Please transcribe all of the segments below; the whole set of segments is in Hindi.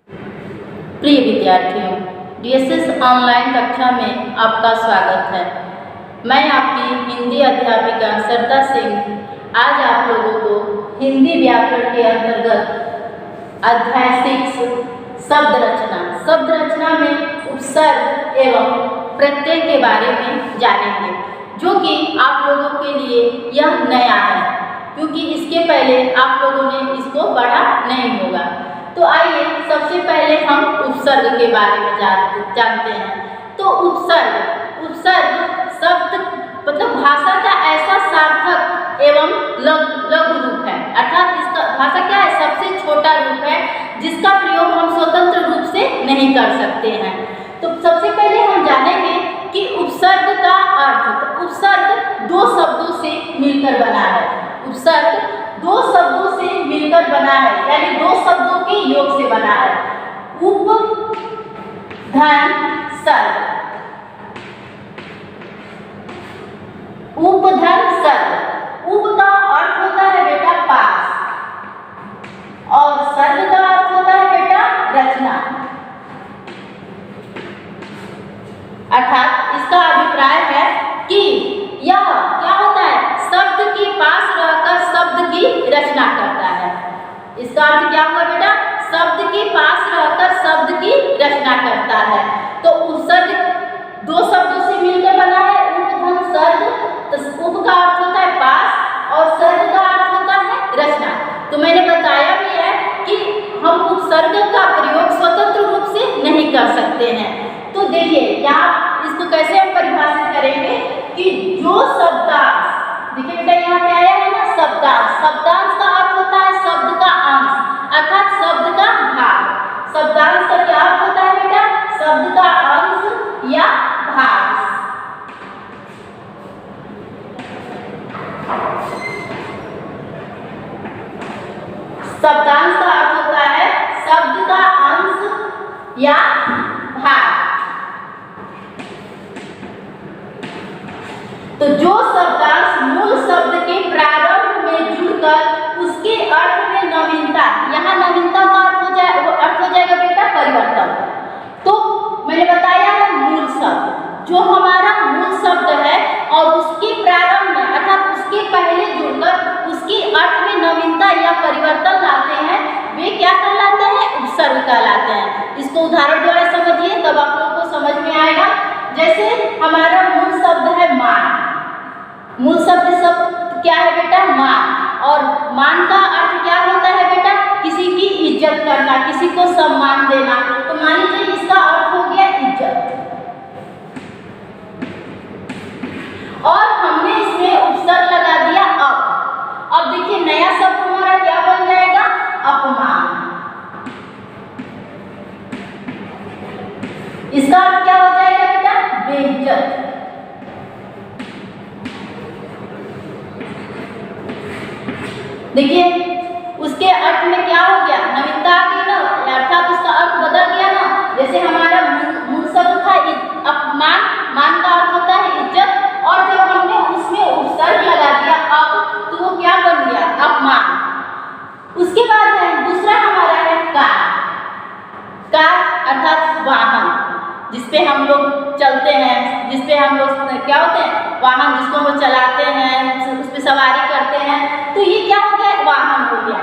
प्रिय विद्यार्थियों, डीएसएस ऑनलाइन कक्षा में आपका स्वागत है। मैं आपकी हिंदी अध्यापिका सरदा सिंह आज आप लोगों को हिंदी व्याकरण के अंतर्गत अध्याय 6 शब्द रचना में उपसर्ग एवं प्रत्यय के बारे में जानेंगे, जो कि आप लोगों के लिए यह नया है, क्योंकि इसके पहले आप लोगों ने इसको पढ़ा नहीं होगा। तो आइए सबसे पहले हम उपसर्ग के बारे में जानते हैं। तो उपसर्ग शब्द मतलब भाषा का ऐसा सार्थक एवं लघु रूप है, अर्थात इसका भाषा क्या है, सबसे छोटा रूप है जिसका प्रयोग हम स्वतंत्र रूप से नहीं कर सकते हैं। तो सबसे पहले हम जानेंगे कि उपसर्ग का अर्थ। तो उपसर्ग दो शब्दों से मिलकर बना है। उपसर्ग दो शब्दों से मिलकर बना है, यानी दो शब्दों के योग से बना है। उप धन सर्ग। उप धन सर्ग। उप का अर्थ होता है बेटा पास, और सर्ग का अर्थ होता है बेटा रचना। अर्थात इसका अभिप्राय है कि यह क्या होता है, शब्द के पास रहकर शब्द की रचना करता है। इसका अर्थ क्या हुआ बेटा, शब्द के पास रहकर शब्द की रचना करता है। तो उपसर्ग दो शब्दों से मिलकर बना है, उप धन सर्ग। तो उप का अर्थ होता है पास और सर्ग का अर्थ होता है रचना। तो मैंने बताया भी है कि हम उपसर्ग का प्रयोग स्वतंत्र रूप से नहीं कर सकते हैं। तो देखिए यहाँ इसको कैसे हम परिभाषित करेंगे कि जो शब्दांश, देखिए बेटा यहाँ पे आया है ना शब्दांश। शब्दांश का अर्थ होता है शब्द का अंश, अर्थात शब्द का भाग। शब्दांश का क्या अर्थ होता है बेटा, शब्द का अंश या भाग। शब्दांश का अर्थ होता है शब्द का अंश या भाग। तो जो शब्दांश मूल शब्द के प्रारंभ में जुड़कर उसके अर्थ में नवीनता, यहाँ नवीनता का अर्थ हो जाएगा बेटा परिवर्तन। तो मैंने बताया है मूल शब्द, जो हमारा मूल शब्द है और उसके प्रारंभ में अर्थात उसके पहले जुड़कर उसके अर्थ में नवीनता या परिवर्तन लाते हैं, वे क्या कहलाते हैं, उपसर्ग कहलाते हैं। इसको उदाहरण द्वारा समझिए, तब आप लोगों को समझ में आएगा। जैसे हमारा मूल शब्द है मान। मूल शब्द क्या है बेटा, मान। और मान का अर्थ क्या होता है बेटा, किसी की इज्जत करना, किसी को सम्मान देना। तो मान लीजिए इसका अर्थ हो गया इज्जत, और हमने इसमें उपसर्ग लगा दिया अब देखिए नया शब्द हमारा क्या बन जाएगा, अपमान। इसका अर्थ क्या हो जाएगा बेटा, बेइज्जत। देखिए उसके अर्थ में क्या हो गया, नवीनता आ गई ना, अर्थात उसका अर्थ बदल गया ना। जैसे हमारा मूल शब्द था अपमान, मान का अर्थ होता है इज्जत, और जब हमने उसमें उपसर्ग लगा दिया अब, तो वो क्या बन गया, अपमान। उसके बाद है दूसरा हमारा है कार अर्थात वाहन, जिसपे हम लोग चलते हैं, जिसपे हम लोग क्या होते हैं, वाहन जिसको हम चलाते हैं, उस पर सवारी करते हैं। तो ये क्या हो गया, वाहन हो गया।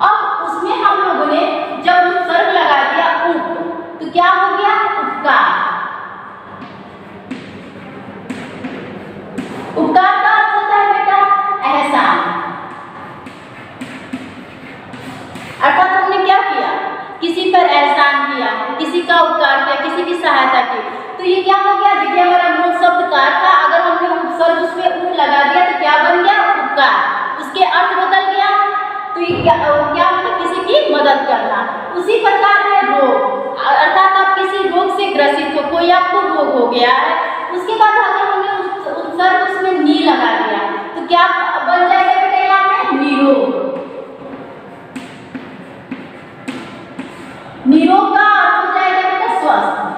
अब उसमें हम लोगों ने जब उपसर्ग लगा दिया उप, तो क्या हो गया, उपकार। उपकार का अर्थ होता है बेटा एहसान, अर्थात हमने क्या किया, किसी पर एहसान किया, किसी का उपकार किया, किसी की सहायता की। तो ये क्या हो गया, देखिए हमारा मूल शब्द कार था, अगर हमने उपसर्ग उसमें उप लगा दिया तो क्या बन गया, उपकार। उसके अर्थ बदल गया। तो ये क्या मतलब, किसी की मदद करना। उसी प्रकार है रोग, अर्थात आप किसी रोग से ग्रसित हो, कोई आपको रोग हो गया है, उसके बाद अगर हमने उपसर्ग उसमें नी लगा दिया तो क्या बन जाएगा बेटा, यहाँ पे निरोग। निरोग का अर्थ हो जाएगा बेटा स्वस्थ।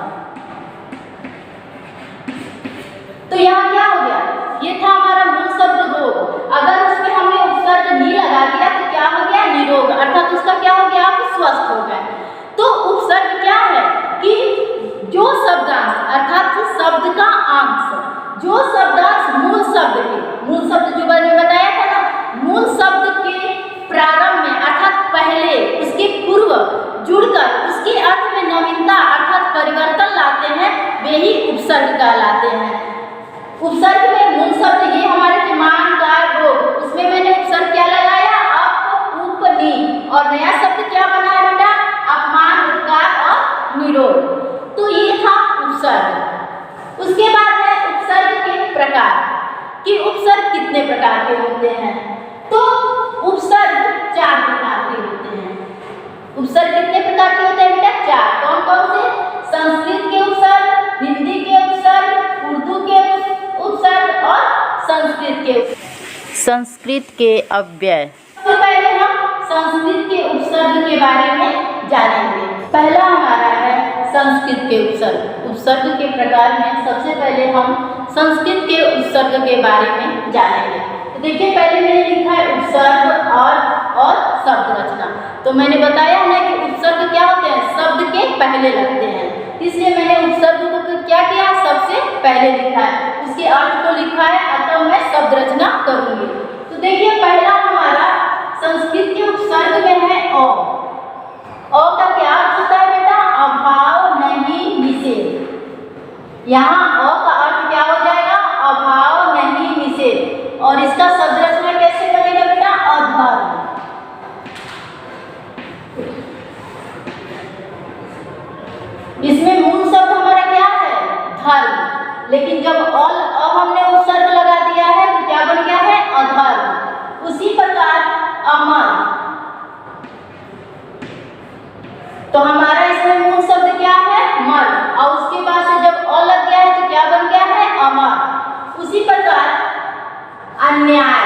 तो यहाँ क्या हो गया, ये था हमारा मूल शब्द रोग, अगर उसमें हमने उपसर्ग नी लगा दिया तो क्या हो गया, निरोग, अर्थात उसका क्या हो गया, आप स्वस्थ हो गए। संस्कृत के अव्यय। सबसे पहले हम संस्कृत के उपसर्ग के बारे में जानेंगे। पहला हमारा है संस्कृत के उपसर्ग। उपसर्ग के प्रकार में सबसे पहले हम संस्कृत के उपसर्ग के बारे में जानेंगे। तो देखिए, पहले मैंने लिखा है उपसर्ग और शब्द रचना। तो मैंने बताया ना कि उपसर्ग क्या होते हैं, शब्द के पहले लगते हैं, इसलिए मैंने उपसर्ग को क्या किया, सबसे पहले लिखा है, उसके अर्थ को लिखा है, अतः मैं शब्द रचना करूंगी। तो देखिए, पहला हमारा संस्कृत के उपसर्ग में है अ। अ का क्या अर्थ होता है बेटा, अभाव नहीं निषेध। यहाँ अ का अर्थ क्या हो जाएगा, अभाव नहीं निषेध। और इसका शब्द रचना कैसे बनेगा बेटा, अधर्म। इसमें मूल शब्द हमारा क्या है, धर्म, लेकिन जब हमने उपसर्ग लगा दिया है तो क्या बन गया है, अधर्म। उसी प्रकार अमर, तो हमारा इसमें मूल शब्द क्या है, मर, और उसके बाद से जब अ लग गया है तो क्या बन गया है, अमर। उसी प्रकार अन्याय,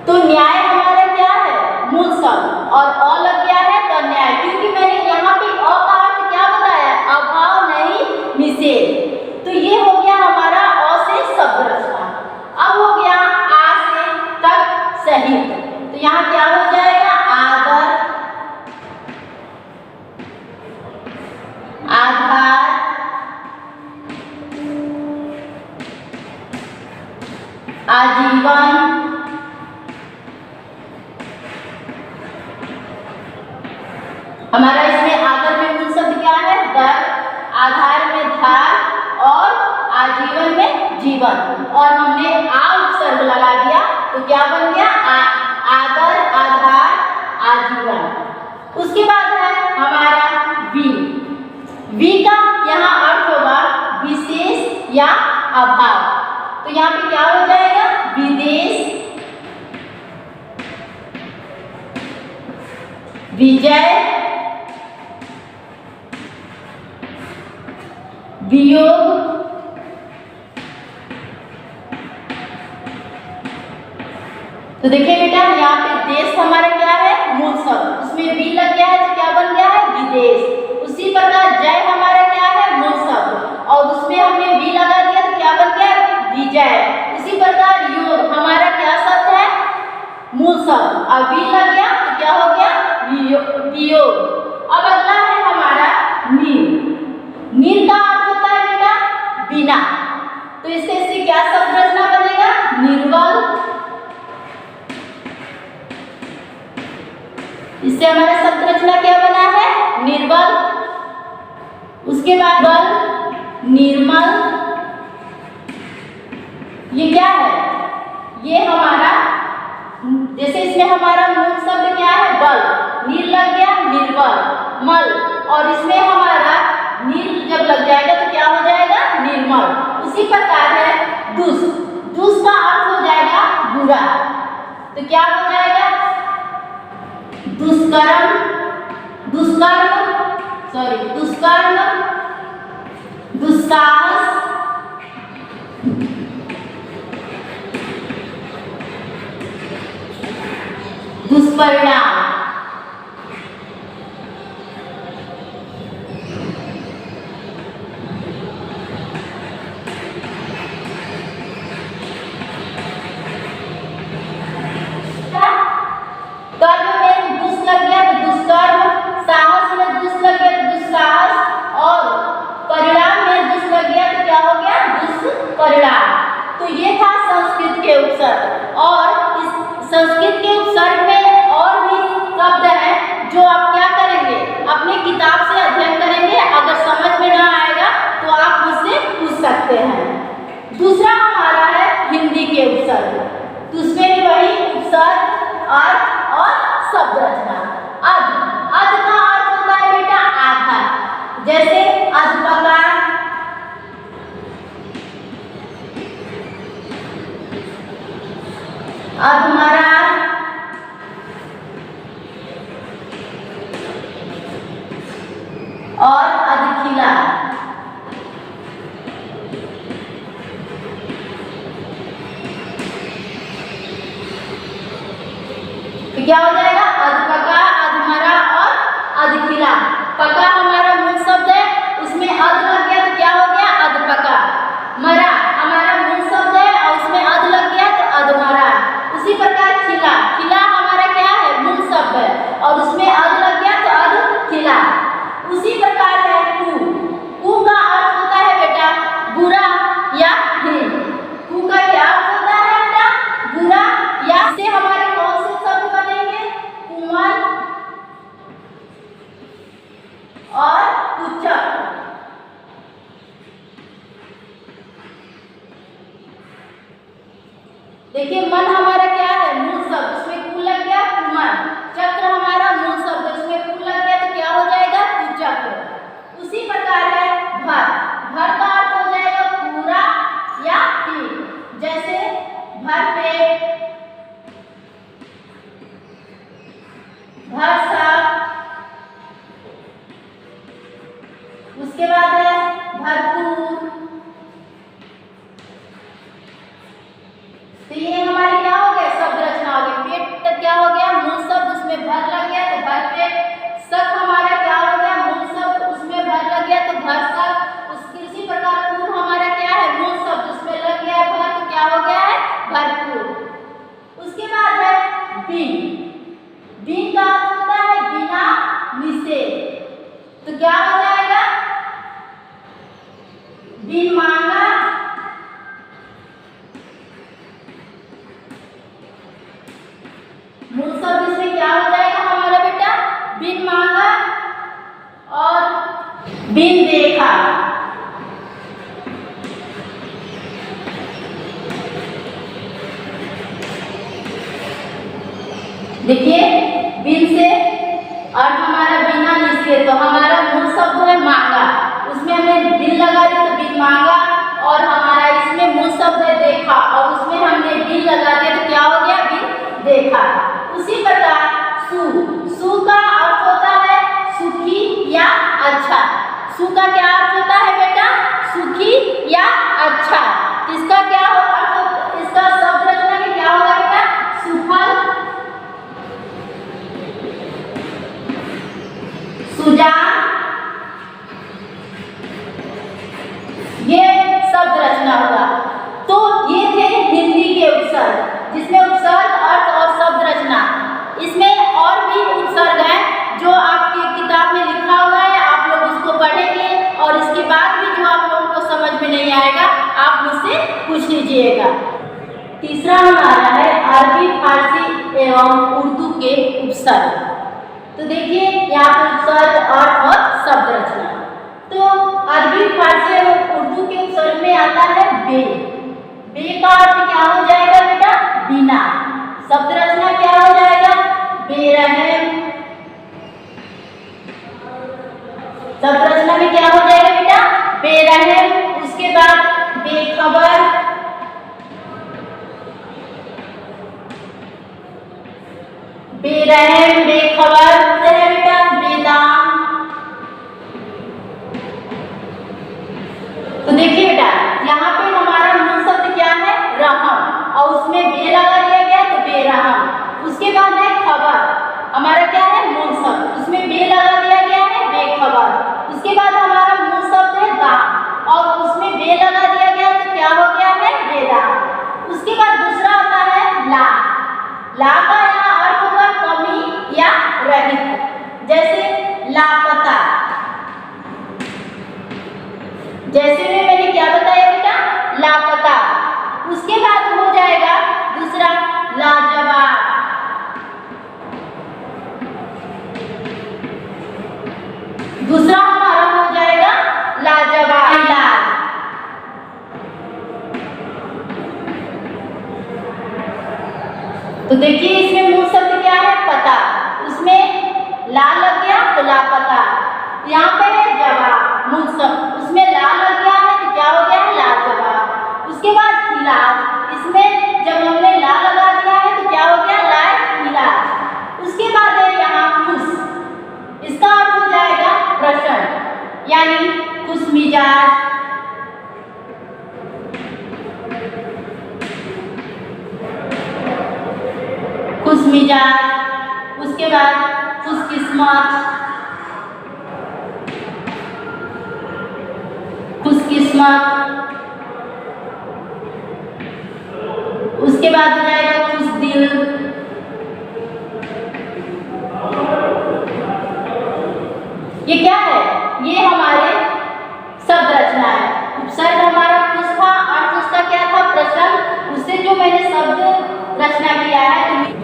तो न्याय हमारा क्या है, मूल शब्द, और अ लग गया है तो न्याय, क्योंकि मैंने यहाँ पे अ का अर्थ क्या बताया, अभाव नहीं निषेध। तो ये हो गया हमारा अ से शब्द रचना। अब हो गया आ से तक सहित। तो यहाँ क्या हो जाएगा, आदर, आधार, आजीवन, हमारा इसमें आदर में मूल शब्द क्या है, दर, आधार में धार, और आजीवन में जीवन, और हमने आ उपसर्ग लगा दिया तो क्या बन गया, आदर, आधार, आजीवन। उसके बाद है हमारा वी। वी का यहाँ अर्थ होगा विशेष या अभाव। तो यहाँ पे क्या हो जाएगा, विदेश, विजय, वियोग, तो देखिए बेटा, यहाँ पे देश हमारा क्या है, मूल शब्द, उसमें वी लग गया है तो क्या बन गया है, विदेश। उसी प्रकार जय हमारा क्या है, मूल शब्द, और उसमें हमने वी लगा दिया तो क्या बन गया, विजय। उसी प्रकार योग हमारा क्या शब्द है, मूल शब्द, और वी लग गया तो क्या हो गया, वियोग। अब अगला है हमारा नीर। नीर का अर्थ होता है बेटा बिना, तो इससे क्या शब्द रचना बनेगा, निर्बल। इससे हमारा शब्द रचना क्या बना है, निर्बल। उसके बाद बल, निर्मल, ये क्या है, ये हमारा, जैसे इसमें हमारा मूल शब्द क्या है, बल, नीर लग गया, निर्बल, मल, और इसमें हमारा नीर जब लग जाएगा तो क्या हो जाएगा, निर्मल। उसी प्रकार है दुष्ट। दुष्ट का अर्थ हो जाएगा बुरा, तो क्या हो जाएगा, दुष्कर्म, दुष्कर्म, दुस्साहस, दुष्परिणाम। कर्म में दुष् लग गया तो दुष्कर्म, साहस में दुष् लग गया तो दुस्साहस, और परिणाम में दुष् लग गया तो क्या हो गया, दुष्परिणाम। तो ये था संस्कृत के उपसर्ग। और इस संस्कृत के उपसर्ग में और भी शब्द हैं जो आप क्या करेंगे, अपने किताब से अध्ययन करेंगे। अगर समझ में ना आएगा तो आप मुझसे पूछ सकते हैं। दूसरा हमारा है हिंदी के उपसर्ग। तो उसमें भी वही उपसर्ग, अर्थ और शब्द रचना। अध, अध का अर्थ होता है बेटा आधा, जैसे अधपका, अधमरा, और अधखिला। क्या हो जाएगा? अधपका, अधमरा और अधखिला। पका हमारा मूल शब्द है, उसमें अध लग गया तो क्या हो गया? अधपका। मरा हमारा मूल शब्द है और उसमें अध लग गया तो अधमरा। उसी प्रकार खिला, खिला हमारा क्या है? मूल शब्द है और उसमें अध लग गया तो अधखिला। उसी प्रकार है कु। कु का अर्थ होता है बेटा बुरा या हीन। कु का क्या अर्थ होता है बेटा? बुरा या। से हमारे कौन से शब्द बनेंगे? कुमल और कुचक। देखिए मन हमारा क्या है? मूल शब्द, उसमें कु लग गया कुमल। चक्र हमारा मूल शब्द, उसमें कु लग गया तो क्या हो जाएगा? कुचक्र। उसी प्रकार है भर। भर का अर्थ हो जाएगा पूरा या पेट। जैसे भर पेट, भर साग। उसके बाद है भरपूर। तो ये हमारे क्या हो गए? शब्द रचना हो गई। पेट तक क्या हो गया? मूल शब्द, उसमें भर लग गया तो भर पेट। सक हमारा क्या हो गया? मूल शब्द, उसमें भर लग गया तो भर सक। उसी प्रकार पूर हमारा क्या है? मूल शब्द, उसमें लग गया है भर तो क्या हो गया है? भरपूर। उसके बाद है बिन। बिन का अर्थ होता है बिना निषेध। तो क्या हो जाएगा? बिन मांगा, मूल शब्द इसमें क्या हो जाएगा हमारा बेटा? बिन मांगा और बिन देखा। देखिए बिन से अर्थ हमारा बिना निषेध। तो हमारा मूल शब्द है मांगा, उसमें हमने बिन लगा दिया तो बिन मांगा। और हमारा इसमें मूल शब्द है देखा और उसमें हमने बिन लगा दिया तो क्या हो गया? बिन देखा। उसी प्रकार सु। सु का अर्थ होता है सुखी या अच्छा। सु का क्या अर्थ होता है बेटा? सुखी या अच्छा। इसका क्या अर्थ? इसका शब्द रचना में क्या होगा बेटा? सुफल, सुजान। ये शब्द रचना होगा। तो ये थे हिंदी के उपसर्ग, जिसमें उपसर्ग, अर्थ और शब्द रचना। इसमें और भी उपसर्ग हैं जो आपकी किताब में लिखा हुआ है, आप लोग उसको पढ़ेंगे और इसके बाद भी जो आप लोगों को समझ में नहीं आएगा आप मुझसे पूछ लीजिएगा। तीसरा हमारा है अरबी, फारसी एवं उर्दू के उपसर्ग। तो देखिए यहाँ पर उपसर्ग, अर्थ और शब्द रचना। तो अरबी, फारसी एवं उर्दू के उपसर्ग में आता है बे। बे का अर्थ क्या हो जाएगा बेटा? बिना। शब्द रचना क्या हो जाएगा? बेरहम। शब्द रचना में क्या हो जाएगा बेटा? बेरहम। उसके बाद बेखबर, बेरहम, बेखबर है बेटा बेदाम। तो देखिए बेटा यहाँ पे हमारा मूल शब्द क्या है? रहम और उसमें बे लगा दिया गया तो बेरहम। उसके बाद है खबर, हमारा क्या है? मूल शब्द, उसमें बे लगा दिया गया है बेखबर। उसके बाद हमारा मूल शब्द है दाम और उसमें बे लगा दिया गया तो क्या हो गया है? बेदाम। उसके बाद दूसरा आता है ला। ला का यहाँ अर्थ होगा कमी या रहित। जैसे लापता, जैसे में मैंने क्या बताया बेटा? लापता। उसके बाद हो जाएगा दूसरा लाजवाब। दूसरा हमारा हो जाएगा लाजवाब, इलाज। तो देखिए इसमें मूल शब्द क्या है? पता। उसमें ला लग गया तो लापता। यहाँ पे है जवाब, मूल शब्द, उसमें ला लग गया है तो क्या हो गया? लाजवाब। उसके बाद इलाज, इसमें जब हमने ला लगा दिया है तो क्या हो गया? ला इलाज। उसके बाद है यहाँ खुश, इसका अर्थ हो जाएगा प्रसन्न, यानी खुश मिजाज। खुश मिजाज। उसके बाद खुशकिस्मत, खुशकिस्मत, उसके बाद हो जाएगा खुशदिल, ये क्या है? ये हमारे शब्द रचना है। उपसर्ग हमारा खुश था, अर्थ उसका क्या था? प्रश्न। उससे जो मैंने शब्द रचना किया है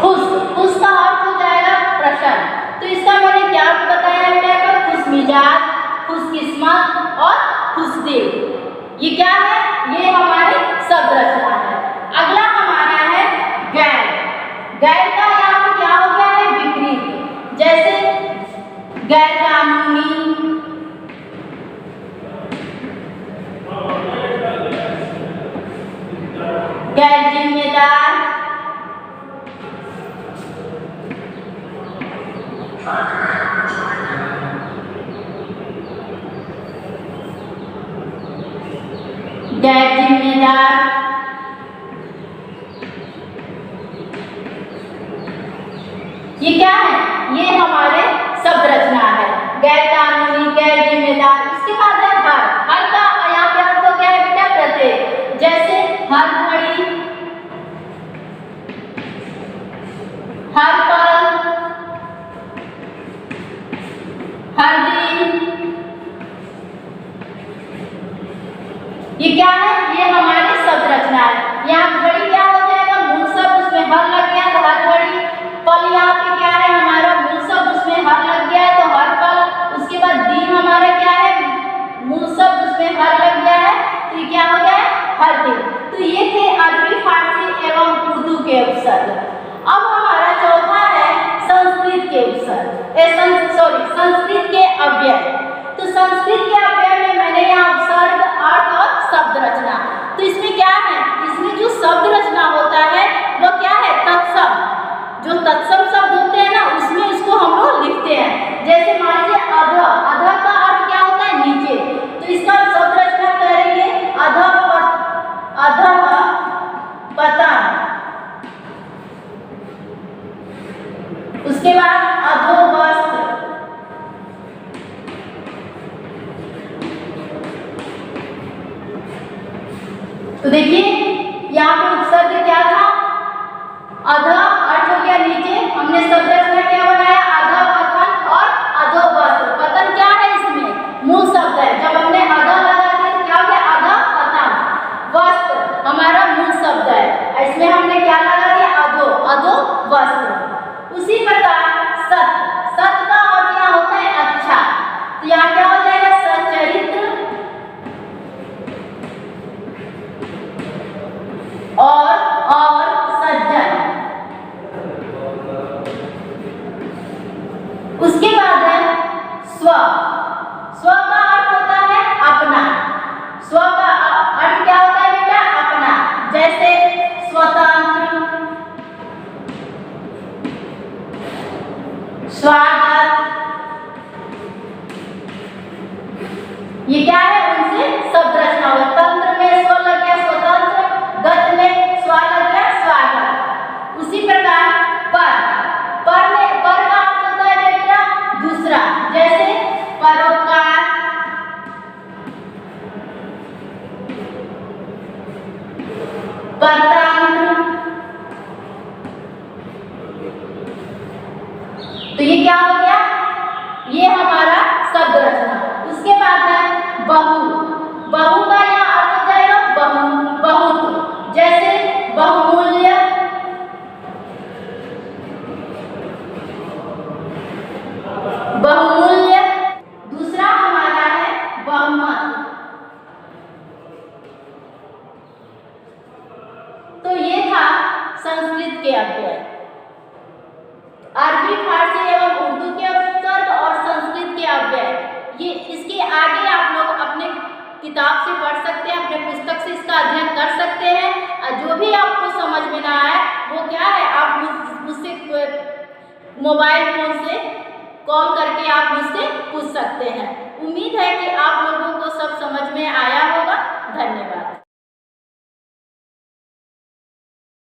खुश, खुश का अर्थ हो जाएगा प्रश्न। तो इसका मैंने क्या अर्थ बताया बेटा? खुशमिजाज, खुशकिस्मत और खुशदिल। ये क्या है? ये हमारे शब्द रचना है। अगला हमारा है गैर। गैर का यहाँ पे क्या हो गया है? विपरीत। जैसे गैर कानूनी, गैर जिम्मेदार, गैर जिम्मेदार, ये क्या है? ये हमारे शब्द रचना है। गैर कानूनी, गैर जिम्मेदार। इसके बाद है हर। हर का यहाँ पे अर्थ हो गया है बेटा प्रत्येक। जैसे हर घड़ी, हर पल, हर दिन। ये क्या है? ये हमारे शब्द रचना है। यहाँ घड़ी क्या हो जाएगा? मूल शब्द, उसमें हर लग गया तो हर घड़ी। पल यहाँ पे क्या है? हमारा मूल शब्द, उसमें हर लग गया है तो हर पल। उसके बाद दिन हमारा क्या है? मूल शब्द, उसमें हर लग गया है तो ये क्या हो गया है? हर दिन। तो ये थे अरबी, फारसी एवं उर्दू के उपसर्ग। अब हमारा चौथा है संस्कृत के उपसर्ग, संस्कृत के अव्यय। तो संस्कृत के अव्यय में मैंने यहाँ उपसर्ग, अर्थ और शब्द रचना। तो इसमें क्या है? इसमें जो शब्द रचना होता है वो क्या है? तत्सम। जो तत्सम शब्द होते हैं ना, उसमें इसको हम लोग लिखते हैं। जैसे मान लीजिए अध। अध का अर्थ क्या होता है? नीचे। तो इसका शब्द रचना करेंगे अधः पतन, उसके बाद अधोवस्त्र, तो देखिए यहाँ पे उपसर्ग क्या था? अध, अर्थ हो गया नीचे। हमने शब्द रचना क्या बनाया? अध पतन और अधोवस्त्र। पतन क्या है? इसमें मूल शब्द है। जब हमने अध लगा दिया तो क्या हो गया? अध पतन। वस्त्र हमारा मूल शब्द है, इसमें हमने क्या लगा दिया? अधो, अधोवस्त्र। उसी प्रकार सत। सत का अर्थ यहाँ होता है अच्छा। तो यहाँ क्या हो जाएगा? सच्चरित्र और सज्जन। उसके बाद है स्व। स्व का अर्थ होता है अपना। स्व का अर्थ क्या होता है बेटा? अपना। जैसे स्वतंत्र, स्वागत। ये क्या है? उनसे शब्द रचना हुआ। तंत्र में स्व लग गया स्वतंत्र, गत में स्व लग गया स्वागत। उसी प्रकार पर। पर में पर का अर्थ होता है बेटा दूसरा। जैसे परोपकार, परतंत्र। तो ये क्या हो गया? ये हमारा शब्द रचना। उसके बाद है बहु। बहु का यहाँ अर्थ हो जाएगा बहुत। जैसे बहुमूल्य, बहुमूल्य। दूसरा हमारा है बहुमत। तो ये था संस्कृत के अव्यय। अरबी, फारसी एवं उर्दू के उपसर्ग और संस्कृत के अव्यय। ये इसके आगे आप लोग अपने किताब से पढ़ सकते हैं, अपने पुस्तक से इसका अध्ययन कर सकते हैं। और जो भी आपको समझ में ना आए वो क्या है, आप मुझसे मोबाइल फोन से कॉल करके आप मुझसे पूछ सकते हैं। उम्मीद है कि आप लोगों को सब समझ में